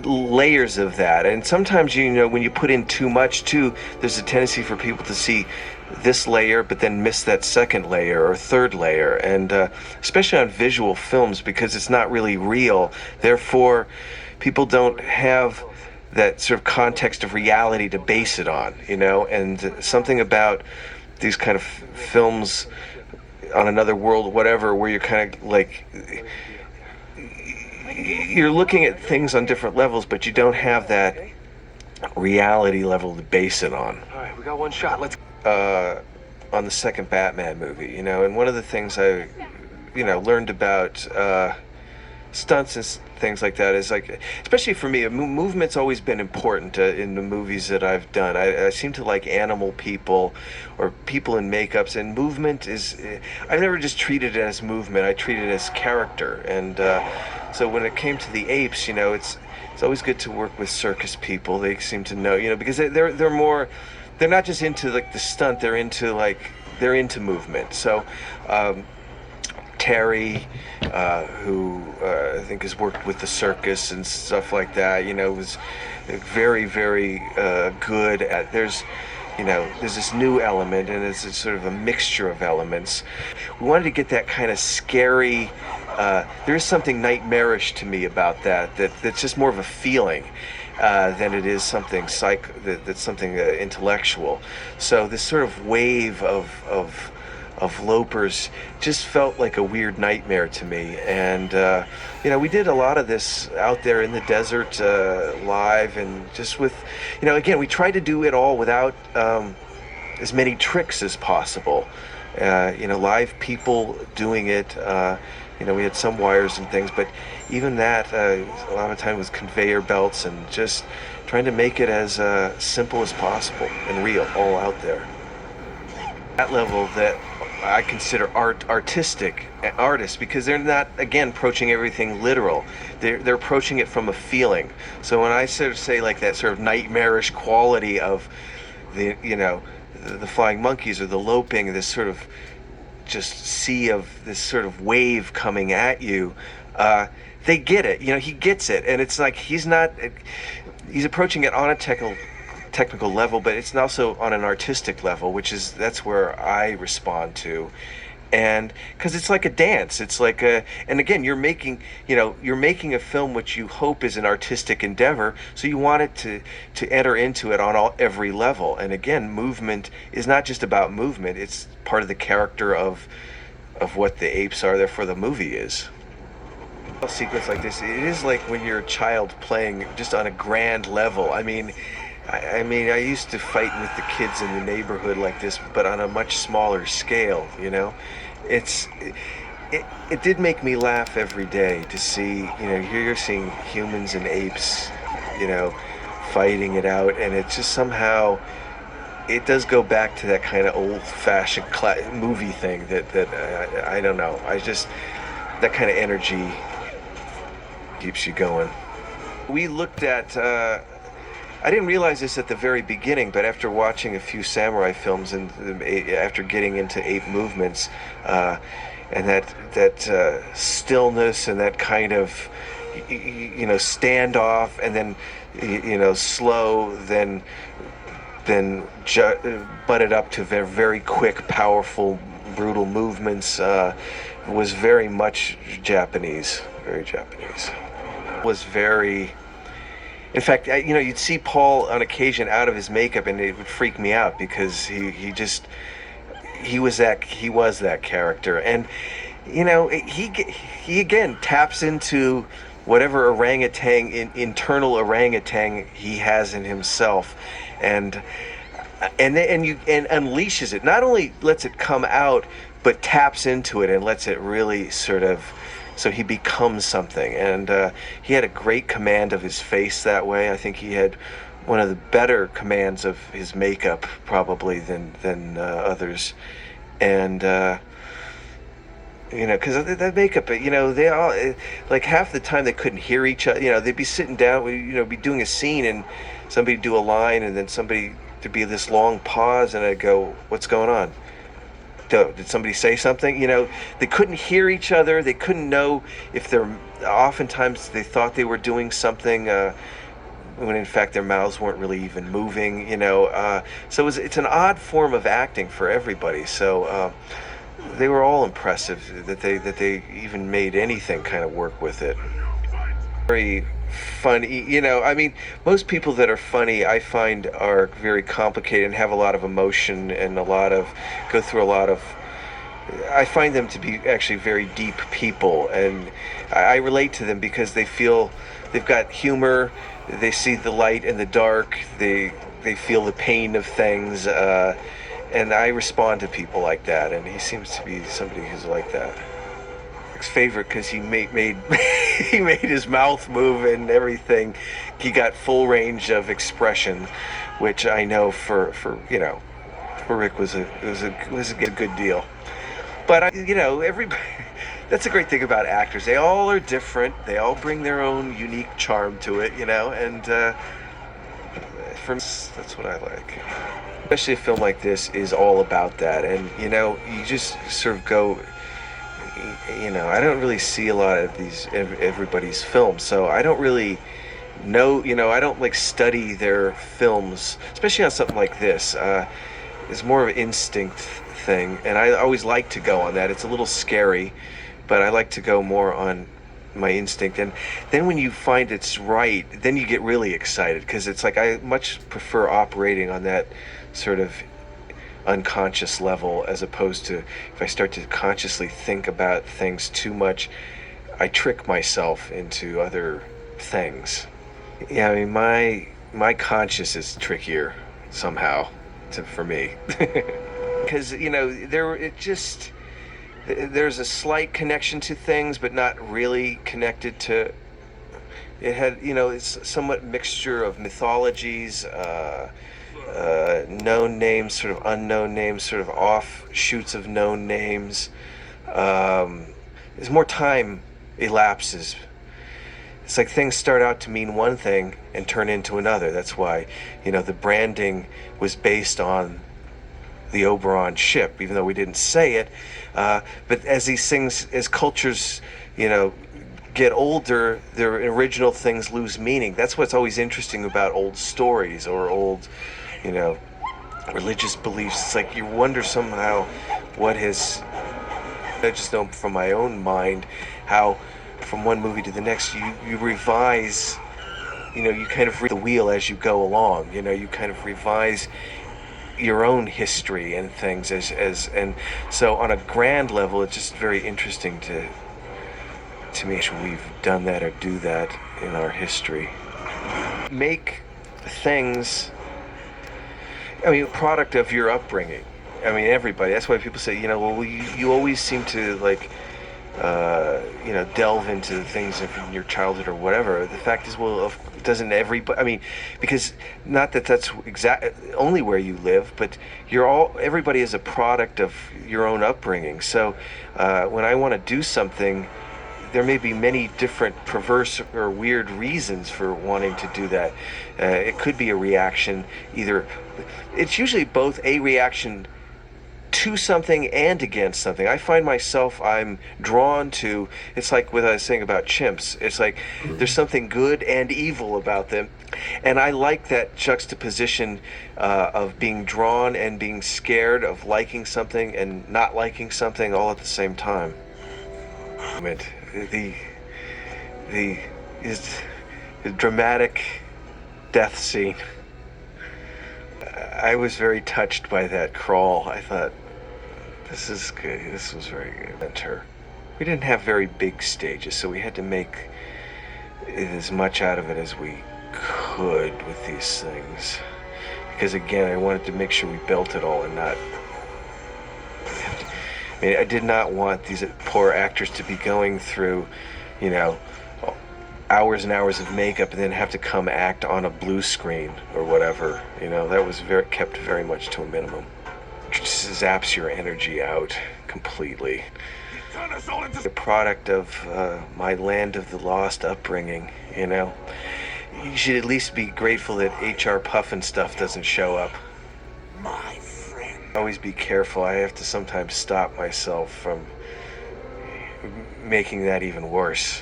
layers of that, and sometimes, when you put in too much too, there's a tendency for people to see this layer but then miss that second layer or third layer, and especially on visual films, because it's not really real, therefore people don't have that sort of context of reality to base it on, and something about these kind of films on another world, whatever, where you're kind of like you're looking at things on different levels, but you don't have that reality level to base it on. All right, we got one shot. Let's. On the second Batman movie, and one of the things I, learned about stunts and things like that is, like, especially for me, movement's always been important in the movies that I've done. I seem to like animal people or people in makeups, and movement is, I've never just treated it as movement. I treat it as character, and so when it came to the apes, it's always good to work with circus people. They seem to know, because they're more, they're not just into like the stunt, they're into movement. So Terry, who I think has worked with the circus and stuff like that, was very, very good at, there's this new element, and it's sort of a mixture of elements. We wanted to get that kind of scary, there is something nightmarish to me about that's just more of a feeling than it is something that's something intellectual. So this sort of wave of lopers just felt like a weird nightmare to me, and we did a lot of this out there in the desert, live, and just with, again, we tried to do it all without as many tricks as possible. Live people doing it. We had some wires and things, but even that, a lot of time with conveyor belts, and just trying to make it as simple as possible and real, all out there. That level that I consider artistic artists, because they're not, again, approaching everything literal. They're approaching it from a feeling. So when I sort of say like that sort of nightmarish quality of the flying monkeys or the loping, this sort of just sea of this sort of wave coming at you, they get it. He gets it, and it's like he's approaching it on a technical level, but it's also on an artistic level, that's where I respond to. And because it's like a dance, it's like and again, you're making a film which you hope is an artistic endeavor, so you want it to enter into it on every level. And again, movement is not just about movement, it's part of the character of what the apes are, therefore the movie is. A sequence like this, it is like when you're a child playing just on a grand level. I mean, I used to fight with the kids in the neighborhood like this, but on a much smaller scale, It did make me laugh every day to see, here you're seeing humans and apes, fighting it out, and it just somehow, it does go back to that kind of old-fashioned movie thing that I don't know. That kind of energy keeps you going. We looked at, I didn't realize this at the very beginning, but after watching a few samurai films and after getting into ape movements, and that stillness and that kind of standoff, and then slow, then butted up to very, very quick, powerful, brutal movements, was very much Japanese, very Japanese. Was very. In fact, you'd see Paul on occasion out of his makeup, and it would freak me out, because he was that character, and he again taps into whatever internal orangutan he has in himself, and unleashes it. Not only lets it come out, but taps into it and lets it really sort of. So he becomes something, and he had a great command of his face that way. I think he had one of the better commands of his makeup, probably, than others. And because that makeup, they all, like, half the time they couldn't hear each other. They'd be sitting down, be doing a scene, and somebody do a line, and then there'd be this long pause, and I'd go, "What's going on?" Did somebody say something? They couldn't hear each other. They couldn't know if they're. Oftentimes they thought they were doing something when in fact their mouths weren't really even moving. So it's an odd form of acting for everybody. So they were all impressive that they even made anything kind of work with it. Very funny. I mean, most people that are funny I find are very complicated and have a lot of emotion and go through a lot of. I find them to be actually very deep people, and I relate to them because they feel they've got humor. They see the light and the dark. They feel the pain of things, and I respond to people like that. And he seems to be somebody who's like that. Favorite because he made he made his mouth move and everything. He got full range of expression, which I know for Rick was a good deal. But everybody. That's a great thing about actors. They all are different. They all bring their own unique charm to it, and for me, that's what I like. Especially a film like this is all about that, and you just sort of go. I don't really see a lot of everybody's films, so I don't really know. I don't like study their films, especially on something like this. It's more of an instinct thing, and I always like to go on that. It's a little scary, but I like to go more on my instinct. And then when you find it's right, then you get really excited because it's like I much prefer operating on that sort of unconscious level as opposed to if I start to consciously think about things too much, I trick myself into other things. Yeah, I mean my conscious is trickier somehow for me because there's a slight connection to things but not really connected to it. It's somewhat mixture of mythologies, known names, sort of unknown names, sort of offshoots of known names. As more time elapses, it's like things start out to mean one thing and turn into another. That's why, the branding was based on the Oberon ship, even though we didn't say it. But as these things, as cultures, get older, their original things lose meaning. That's what's always interesting about old stories or old religious beliefs. It's like you wonder somehow what has. I just know from my own mind how from one movie to the next you revise. You kind of read the wheel as you go along. You kind of revise your own history and things and so on a grand level, it's just very interesting to me. We've done that or do that in our history. Make things. A product of your upbringing. Everybody. That's why people say, well, you always seem to delve into things from your childhood or whatever. The fact is, well, doesn't everybody? Because not that that's only where you live, but everybody is a product of your own upbringing. So when I want to do something, there may be many different perverse or weird reasons for wanting to do that. It could be a reaction, it's usually both a reaction to something and against something. I find myself, I'm drawn to, it's like what I was saying about chimps. It's like there's something good and evil about them. And I like that juxtaposition of being drawn and being scared, of liking something and not liking something all at the same time. The dramatic death scene. I was very touched by that crawl. I thought, this is good. This was very good. We didn't have very big stages, so we had to make as much out of it as we could with these things. Because again, I wanted to make sure we built it all and not. I did not want these poor actors to be going through, hours and hours of makeup and then have to come act on a blue screen or whatever. That was kept very much to a minimum. It just zaps your energy out completely. The product of my land of the lost upbringing. You should at least be grateful that H.R. Puffin stuff doesn't show up. My friend. always be careful. I have to sometimes stop myself from making that even worse.